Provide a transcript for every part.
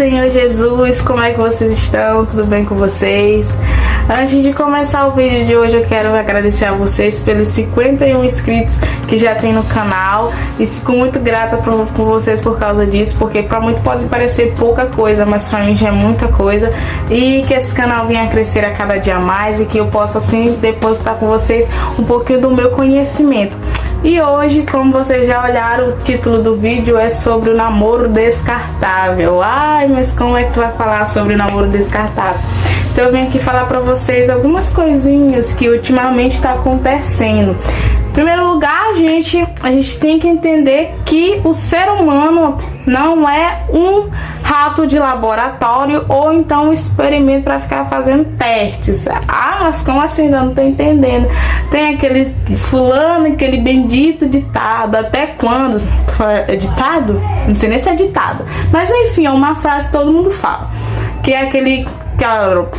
Senhor Jesus, como é que vocês estão? Tudo bem com vocês? Antes de começar o vídeo de hoje, eu quero agradecer a vocês pelos 51 inscritos que já tem no canal e fico muito grata com vocês por causa disso, porque para muitos pode parecer pouca coisa, mas para mim já é muita coisa, e que esse canal venha a crescer a cada dia mais e que eu possa assim depositar com vocês um pouquinho do meu conhecimento. E hoje, como vocês já olharam, o título do vídeo é sobre o namoro descartável. Ai, mas como é que tu vai falar sobre o namoro descartável? Então eu venho aqui falar pra vocês algumas coisinhas que ultimamente tá acontecendo. Em primeiro lugar, a gente tem que entender que o ser humano não é um rato de laboratório ou então um experimento para ficar fazendo testes. Ah, mas como assim? Eu não tô entendendo. Tem aquele fulano, aquele bendito ditado. Até quando? É ditado? Não sei nem se é ditado. Mas enfim, é uma frase que todo mundo fala. Que é aquele...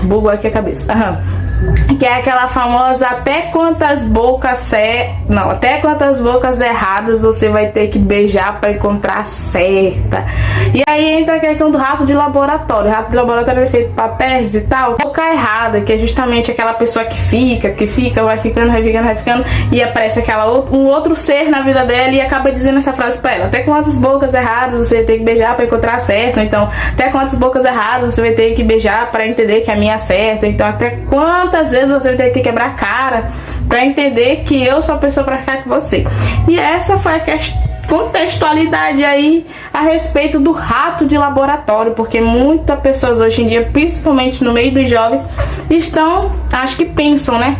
bugou aqui a cabeça. Que é aquela famosa até quantas bocas erradas você vai ter que beijar para encontrar a certa. E aí entra a questão do rato de laboratório. O rato de laboratório é feito para testes e tal. Boca errada, que é justamente aquela pessoa que fica, vai ficando, e aparece um outro ser na vida dela e acaba dizendo essa frase para ela: até quantas bocas erradas você vai ter que beijar para encontrar a certa. Então, até quantas bocas erradas você vai ter que beijar para entender que a minha é certa. Então, até quantas vezes você vai ter que quebrar a cara para entender que eu sou a pessoa para ficar com você. E essa foi a contextualidade aí a respeito do rato de laboratório, porque muitas pessoas hoje em dia, principalmente no meio dos jovens, acho que pensam, né,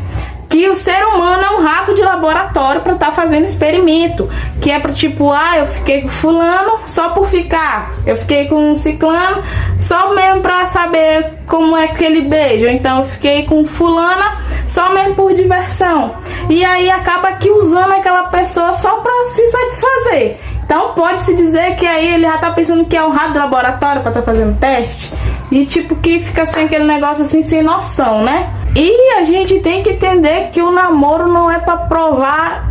que o ser humano é um rato de laboratório para estar fazendo experimento, que é para tipo, eu fiquei com fulano só por ficar, eu fiquei com um ciclano só mesmo para saber como é aquele beijo, então eu fiquei com fulana só mesmo por diversão, e aí acaba que usando aquela pessoa só para se satisfazer. Então pode-se dizer que aí ele já tá pensando que é um rato de laboratório para estar fazendo teste, e tipo que fica sem aquele negócio assim, sem noção, né? E a gente tem que entender que o namoro não é pra provar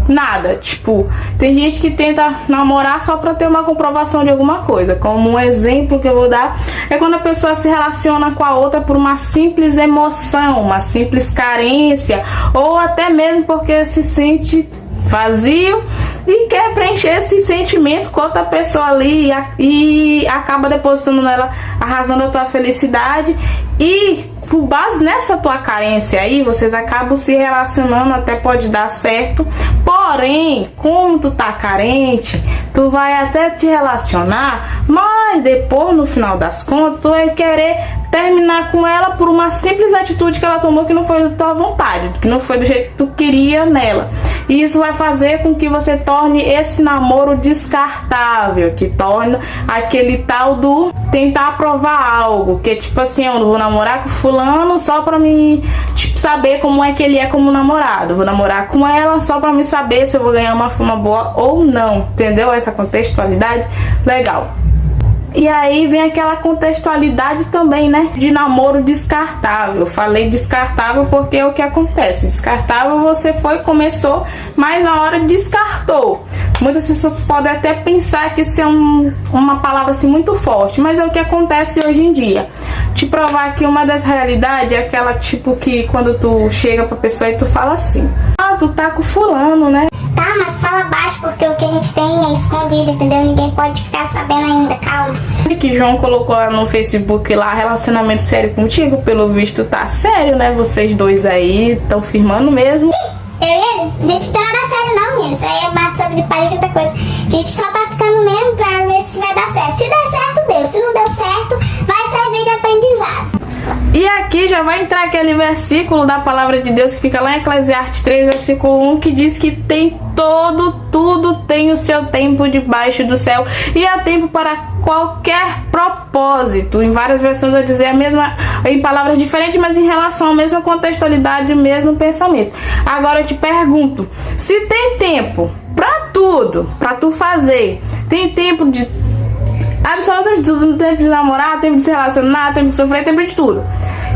nada. Tipo, tem gente que tenta namorar só pra ter uma comprovação de alguma coisa. Como um exemplo que eu vou dar é quando a pessoa se relaciona com a outra por uma simples emoção, uma simples carência, ou até mesmo porque se sente vazio e quer preencher esse sentimento com outra pessoa ali e acaba depositando nela, arrasando a tua felicidade. E por base nessa tua carência aí, vocês acabam se relacionando, até pode dar certo. Porém, como tu tá carente, tu vai até te relacionar, mas depois, no final das contas, tu vai querer terminar com ela por uma simples atitude que ela tomou, que não foi da tua vontade, que não foi do jeito que tu queria nela. E isso vai fazer com que você torne esse namoro descartável, que torna aquele tal do tentar provar algo, que tipo assim, eu não vou namorar com fulano só pra me saber como é que ele é como namorado, vou namorar com ela só pra me saber se eu vou ganhar uma fama boa ou não, entendeu? Essa contextualidade legal. E aí vem aquela contextualidade também, né, de namoro descartável. Falei descartável porque é o que acontece. Descartável, você começou, mas na hora descartou. Muitas pessoas podem até pensar que isso é uma palavra assim muito forte, mas é o que acontece hoje em dia. Te provar que uma das realidades é aquela tipo que quando tu chega pra pessoa e tu fala assim: tu tá com fulano, né? Tá, mas fala baixo porque o que a gente tem é escondido, entendeu? Ninguém pode ficar sabendo ainda, calma. Que João colocou lá no Facebook lá, relacionamento sério contigo, pelo visto tá sério, né? Vocês dois aí estão firmando mesmo. Eu e ele? A gente não dá sério não, menina. Isso aí é maçã de palha e outra coisa. A gente só tá ficando mesmo pra ver se vai dar certo. Se der certo, deu. Se não deu certo, vai servir de aprendizado. E aqui já vai entrar aquele versículo da palavra de Deus que fica lá em Eclesiastes 3, versículo 1, que diz que tem tudo tem o seu tempo debaixo do céu e há tempo para qualquer propósito. Em várias versões eu dizer a mesma, em palavras diferentes, mas em relação à mesma contextualidade, o mesmo pensamento. Agora eu te pergunto, se tem tempo pra tudo, pra tu fazer, tem tempo de absolutamente tudo, tempo de namorar, tempo de se relacionar, tempo de sofrer, tempo de tudo.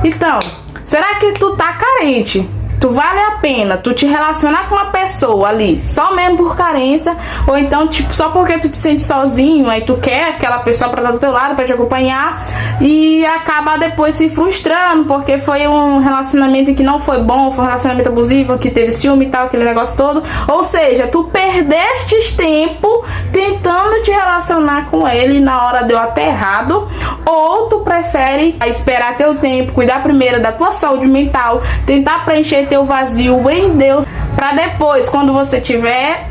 Então, será que tu tá carente? tu vale a pena tu te relacionar com uma pessoa ali só mesmo por carência, ou então tipo só porque tu te sente sozinho, aí tu quer aquela pessoa pra estar do teu lado, pra te acompanhar, e acaba depois se frustrando porque foi um relacionamento que não foi bom, foi um relacionamento abusivo, que teve ciúme e tal, aquele negócio todo. Ou seja, tu perdestes tempo tentando te relacionar com ele, na hora deu até errado. Ou tu prefere esperar teu tempo, cuidar primeiro da tua saúde mental, tentar preencher teu vazio em Deus, pra depois, quando você tiver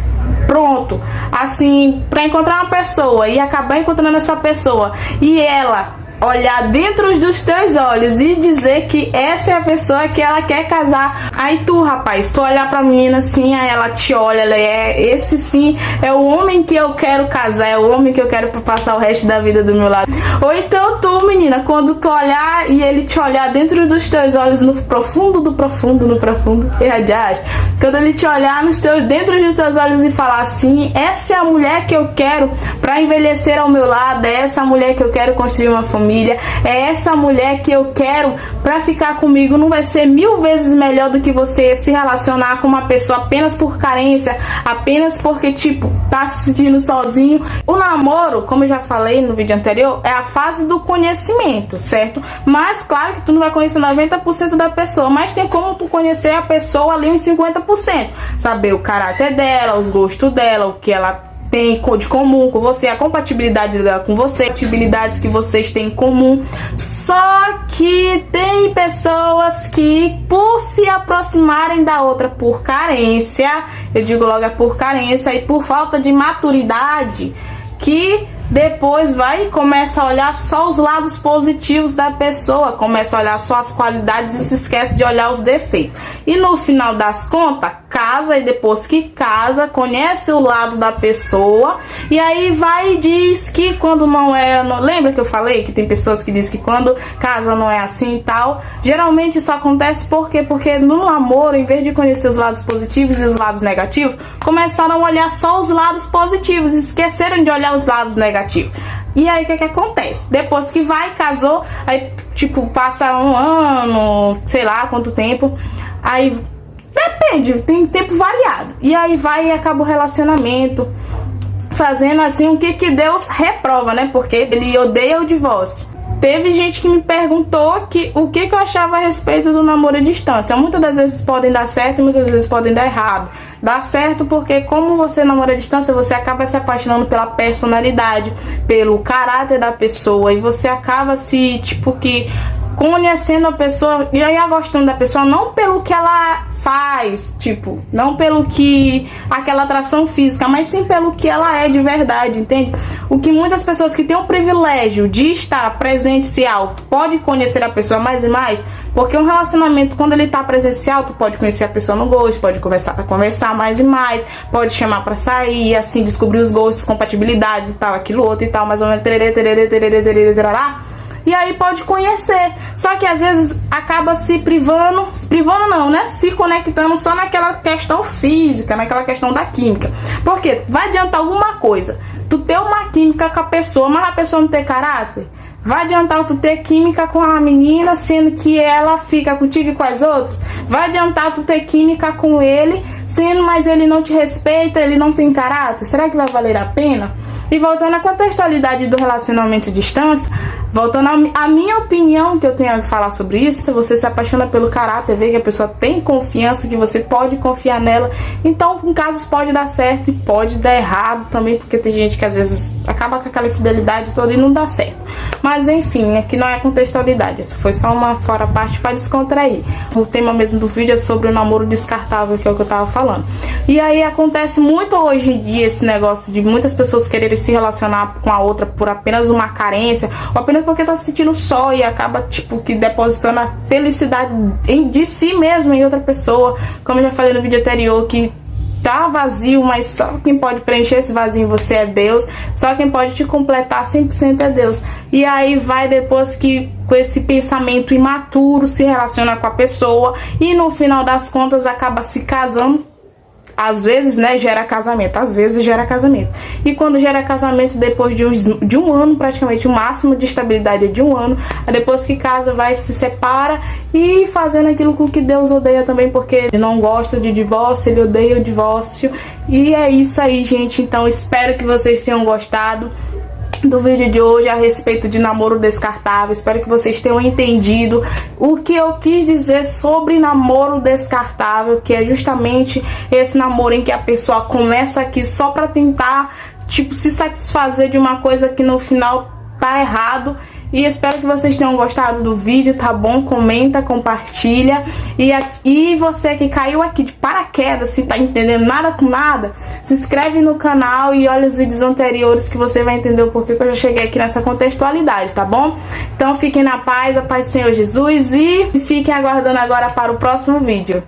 pronto, assim, pra encontrar uma pessoa e acabar encontrando essa pessoa e ela olhar dentro dos teus olhos e dizer que essa é a pessoa que ela quer casar. Aí tu, rapaz, tu olhar pra menina assim, aí ela te olha, ela esse sim é o homem que eu quero casar, é o homem que eu quero passar o resto da vida do meu lado. Ou então tu, menina, quando tu olhar e ele te olhar dentro dos teus olhos, no profundo do profundo, no profundo, quando ele te olhar dentro dos teus olhos e falar assim, essa é a mulher que eu quero pra envelhecer ao meu lado, é essa a mulher que eu quero construir uma família, é essa mulher que eu quero pra ficar comigo, não vai ser 1000 vezes melhor do que você se relacionar com uma pessoa apenas por carência, apenas porque tipo tá se sentindo sozinho. O namoro, como eu já falei no vídeo anterior, é a fase do conhecimento, certo? Mas claro que tu não vai conhecer 90% da pessoa, mas tem como tu conhecer a pessoa ali uns 50%, saber o caráter dela, os gostos dela, o que ela tem de comum com você, a compatibilidade dela com você, atividades que vocês têm em comum. Só que tem pessoas que, por se aproximarem da outra por carência, eu digo logo é por carência e por falta de maturidade, que depois vai e começa a olhar só os lados positivos da pessoa, começa a olhar só as qualidades e se esquece de olhar os defeitos. E no final das contas, casa, e depois que casa, conhece o lado da pessoa, e aí vai e diz que quando não é... Lembra que eu falei que tem pessoas que dizem que quando casa não é assim e tal? Geralmente isso acontece por quê? Porque no amor, em vez de conhecer os lados positivos e os lados negativos, começaram a olhar só os lados positivos e esqueceram de olhar os lados negativos. E aí o que acontece? Depois que vai, casou, aí tipo passa um ano, sei lá quanto tempo, aí depende, tem tempo variado, e aí vai e acaba o relacionamento, fazendo assim o que Deus reprova, né? Porque ele odeia o divórcio. Teve gente que me perguntou o que eu achava a respeito do namoro à distância. Muitas das vezes podem dar certo e muitas vezes podem dar errado. Dá certo porque como você namora à distância, você acaba se apaixonando pela personalidade, pelo caráter da pessoa, e você acaba se, tipo, que conhecendo a pessoa e aí gostando da pessoa não pelo que ela faz, tipo, não pelo que aquela atração física, mas sim pelo que ela é de verdade, entende? O que muitas pessoas que têm o privilégio de estar presencial pode conhecer a pessoa mais e mais, porque um relacionamento, quando ele tá presencial, tu pode conhecer a pessoa no gosto, pode conversar mais e mais, pode chamar pra sair, assim, descobrir os gostos, compatibilidades e tal, aquilo outro e tal, mais ou menos, e aí pode conhecer, só que às vezes acaba se privando não, né? Se conectando só naquela questão física, naquela questão da química. Porque vai adiantar alguma coisa tu ter uma química com a pessoa, mas a pessoa não ter caráter? Vai adiantar tu ter química com a menina, sendo que ela fica contigo e com as outras? Vai adiantar tu ter química com ele, sendo mas ele não te respeita, ele não tem caráter? Será que vai valer a pena? E voltando à contextualidade do relacionamento à distância, voltando à minha opinião que eu tenho a falar sobre isso, se você se apaixona pelo caráter, vê que a pessoa tem confiança, que você pode confiar nela, então em casos pode dar certo e pode dar errado também, porque tem gente que às vezes acaba com aquela infidelidade toda e não dá certo. Mas enfim, aqui não é contextualidade, isso foi só uma fora parte para descontrair. O tema mesmo do vídeo é sobre o namoro descartável, que é o que eu tava falando. E aí acontece muito hoje em dia esse negócio de muitas pessoas quererem se relacionar com a outra por apenas uma carência, ou apenas porque tá se sentindo só e acaba, tipo, que depositando a felicidade de si mesmo em outra pessoa. Como eu já falei no vídeo anterior, que tá vazio, mas só quem pode preencher esse vazio em você é Deus, só quem pode te completar 100% é Deus. E aí vai depois que com esse pensamento imaturo se relaciona com a pessoa e no final das contas acaba se casando às vezes, né, gera casamento, às vezes gera casamento. E quando gera casamento, depois de um ano, praticamente, o máximo de estabilidade é de um ano, depois que casa, vai, se separa e fazendo aquilo com que Deus odeia também, porque ele não gosta de divórcio, ele odeia o divórcio. E é isso aí, gente. Então, espero que vocês tenham gostado do vídeo de hoje a respeito de namoro descartável. Espero que vocês tenham entendido o que eu quis dizer sobre namoro descartável, que é justamente esse namoro em que a pessoa começa aqui só pra tentar, tipo, se satisfazer de uma coisa que no final tá errado. E espero que vocês tenham gostado do vídeo, tá bom? Comenta, compartilha. E você que caiu aqui de paraquedas, se tá entendendo nada com nada, se inscreve no canal e olha os vídeos anteriores que você vai entender o porquê que eu já cheguei aqui nessa contextualidade, tá bom? Então fiquem na paz, a paz do Senhor Jesus, e fiquem aguardando agora para o próximo vídeo.